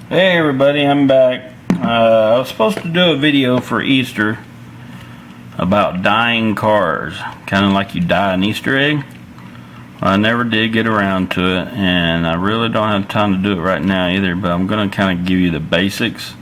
Hey everybody, I'm back. I was supposed to do a video for Easter about dyeing cars, kind of like you dye an Easter egg. I never did get around to it, and I really don't have time to do it right now either, but I'm going to kind of give you the basics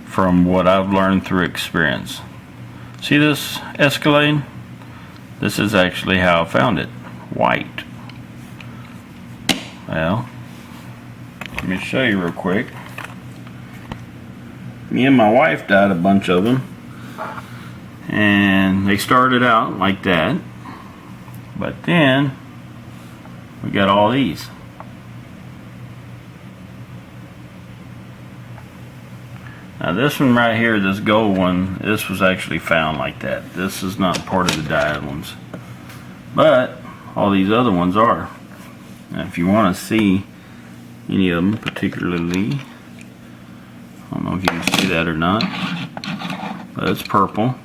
from what I've learned through experience. See this Escalade? This is actually how I found it, white. Well, let me show you real quick. Me and my wife dyed a bunch of them, and they started out like that, but then we got all these. Now this one right here, this gold one, this was actually found like that. This is not part of the dyed ones, but all these other ones are. Now if you want to see any of them particularly, I don't know if you can see that or not, but it's purple.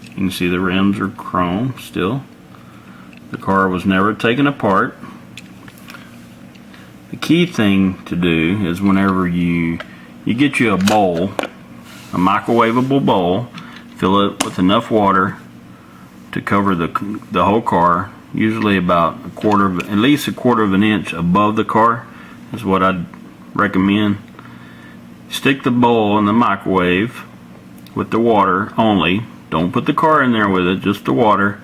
You can see the rims are chrome still. The car was never taken apart. The key thing to do is whenever you get you a bowl, a microwavable bowl, fill it with enough water to cover the whole car, usually about at least a quarter of an inch above the car is what I'd recommend. Stick the bowl in the microwave with the water only. Don't put the car in there with it, just the water.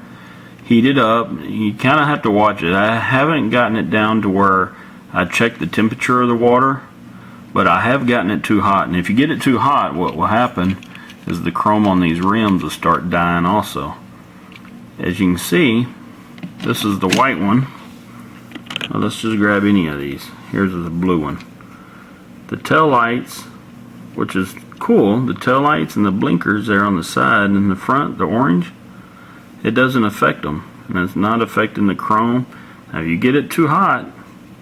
Heat it up. You kind of have to watch it. I haven't gotten it down to where I check the temperature of the water, but I have gotten it too hot. And if you get it too hot, what will happen is the chrome on these rims will start dying also. As you can see, this is the white one. Well, let's just grab any of these. Here's the blue one. The tail lights, which is cool, the tail lights and the blinkers there on the side and the front, the orange, it doesn't affect them, and it's not affecting the chrome. Now if you get it too hot,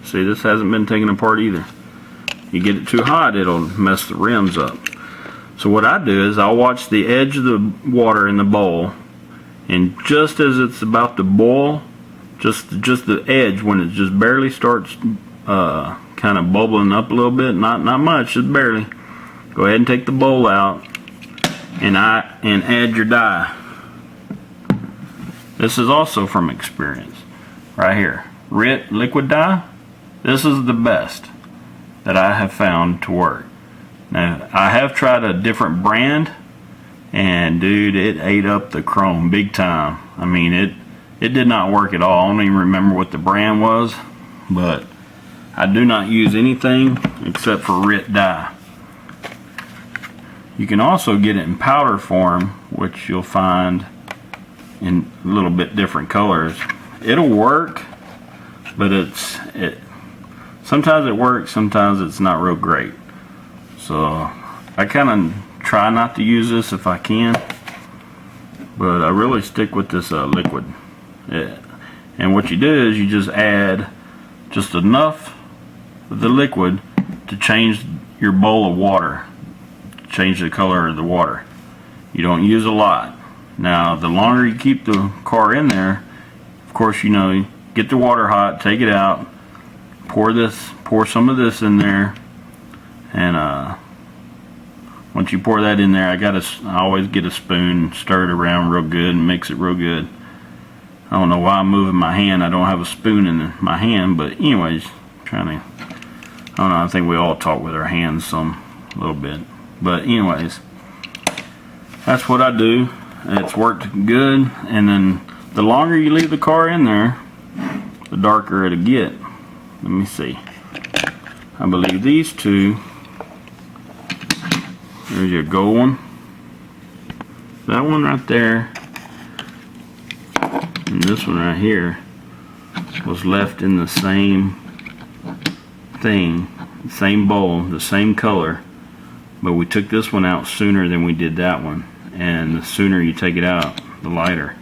see, this hasn't been taken apart either. You get it too hot, it'll mess the rims up. So what I do is I'll watch the edge of the water in the bowl, and just as it's about to boil, just the edge, when it just barely starts kind of bubbling up a little bit, not much, just barely, go ahead and take the bowl out and add your dye. This is also from experience. Right here, RIT liquid dye. This is the best that I have found to work. Now I have tried a different brand, and dude, it ate up the chrome big time. I mean, it did not work at all. I don't even remember what the brand was, but I do not use anything except for RIT dye. You can also get it in powder form, which you'll find in a little bit different colors. It'll work, but sometimes it works, sometimes it's not real great. So I kind of try not to use this if I can, but I really stick with this liquid. And what you do is you just add just enough of the liquid to change your bowl of water, change the color of the water. You don't use a lot. Now the longer you keep the car in there, of course, you know, get the water hot, take it out, pour some of this in there, and once you pour that in there, I always get a spoon, stir it around real good and mix it real good. I don't know why I'm moving my hand. I don't have a spoon in my hand, but anyways, I don't know, I think we all talk with our hands a little bit. But anyways, that's what I do. It's worked good, and then the longer you leave the car in there, the darker it'll get. Let me see. I believe these two, there's your gold one. That one right there, and this one right here was left in the same thing, same bowl, the same color, but we took this one out sooner than we did that one, and the sooner you take it out, the lighter.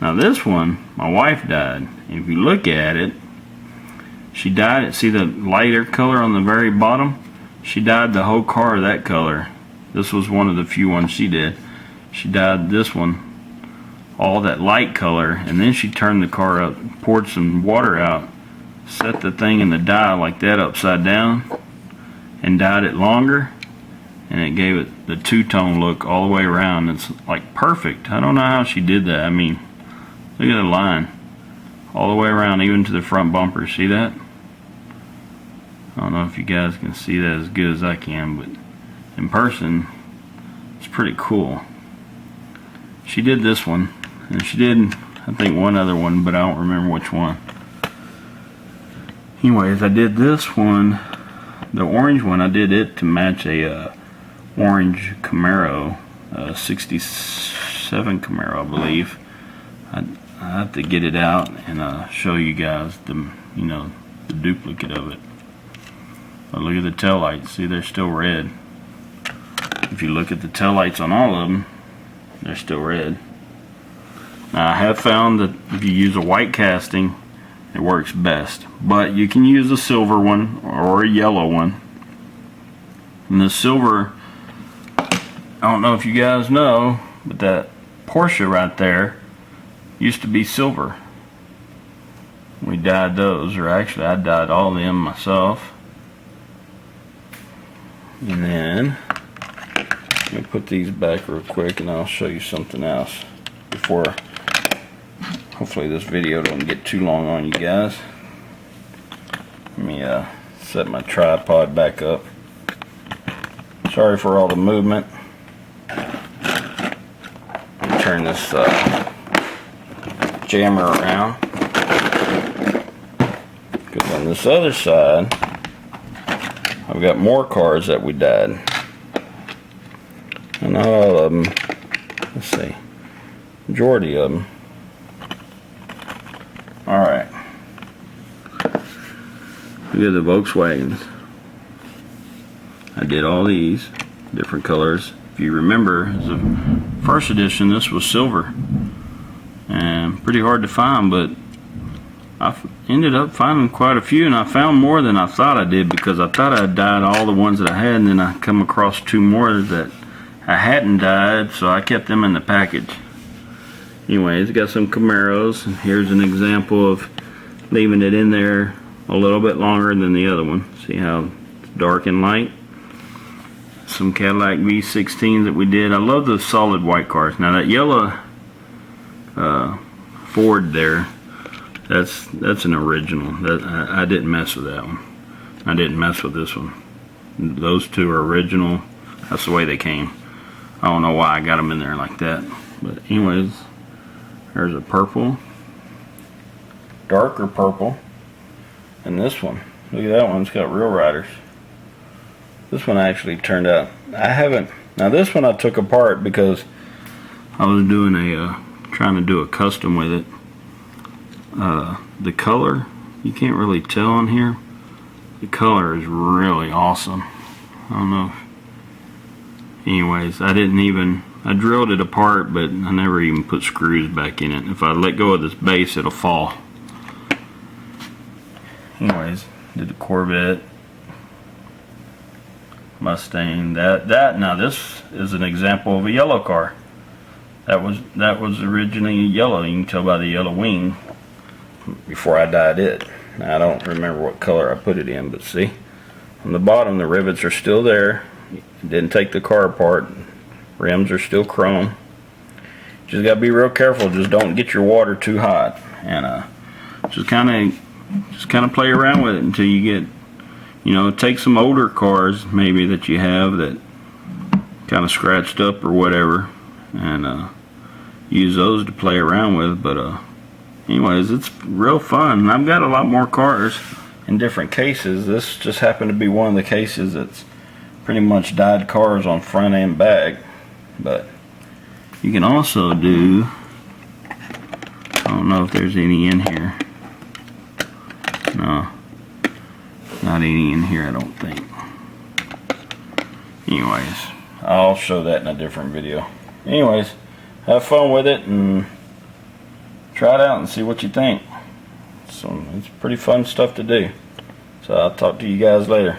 Now this one, my wife dyed. If you look at it, she dyed it, see the lighter color on the very bottom? She dyed the whole car that color. This was one of the few ones she did. She dyed this one all that light color, and then she turned the car up, poured some water out, set the thing in the dye like that upside down, and dyed it longer, and it gave it the two-tone look all the way around. It's like perfect. I don't know how she did that. I mean, look at the line all the way around, even to the front bumper. See that? I don't know if you guys can see that as good as I can, but in person it's pretty cool. She did this one, and she did, I think, one other one, but I don't remember which one. Anyways, I did this one, the orange one. I did it to match a orange Camaro, 67 Camaro, I believe. I have to get it out and show you guys the duplicate of it. But look at the taillights. See, they're still red. If you look at the taillights on all of them, they're still red. Now, I have found that if you use a white casting, it works best. But you can use a silver one or a yellow one. And the silver, I don't know if you guys know, but that Porsche right there used to be silver. We dyed those, or actually I dyed all of them myself. And then I'm going to put these back real quick and I'll show you something else before, hopefully this video don't get too long on you guys. Let me set my tripod back up. Sorry for all the movement. Turn this jammer around, because on this other side I've got more cars that we dyed. And not all of them. Let's see. Majority of them. Alright. Look at the Volkswagens. I did all these different colors. If you remember, as a first edition, this was silver. And pretty hard to find, but I ended up finding quite a few, and I found more than I thought I did, because I thought I had dyed all the ones that I had, and then I come across two more that I hadn't dyed, so I kept them in the package. Anyways, got some Camaros, and here's an example of leaving it in there a little bit longer than the other one. See how it's dark and light? Some Cadillac V16s that we did. I love the solid white cars. Now that yellow Ford there, that's an original. I didn't mess with that one. I didn't mess with this one. Those two are original. That's the way they came. I don't know why I got them in there like that. But anyways, there's a purple, darker purple, and this one. Look at that one. It's got Real Riders. This one actually turned out. Now this one I took apart because I was doing trying to do a custom with it. The color, you can't really tell on here. The color is really awesome. I don't know. Anyways, I drilled it apart, but I never even put screws back in it. If I let go of this base, it'll fall. Anyways, did the Corvette, Mustang. Now this is an example of a yellow car. That was originally yellow. You can tell by the yellow wing before I dyed it. Now, I don't remember what color I put it in, but see, on the bottom the rivets are still there. Didn't take the car apart. Rims are still chrome. Just gotta be real careful. Just don't get your water too hot, and just kind of play around with it until you get, take some older cars maybe that you have that kind of scratched up or whatever, and use those to play around with. But anyways, it's real fun. And I've got a lot more cars in different cases. This just happened to be one of the cases that's pretty much dyed cars on front and back. But you can also do, I don't know if there's any in here. No, not any in here, I don't think. Anyways, I'll show that in a different video. Anyways, have fun with it and try it out and see what you think. So it's pretty fun stuff to do. So I'll talk to you guys later.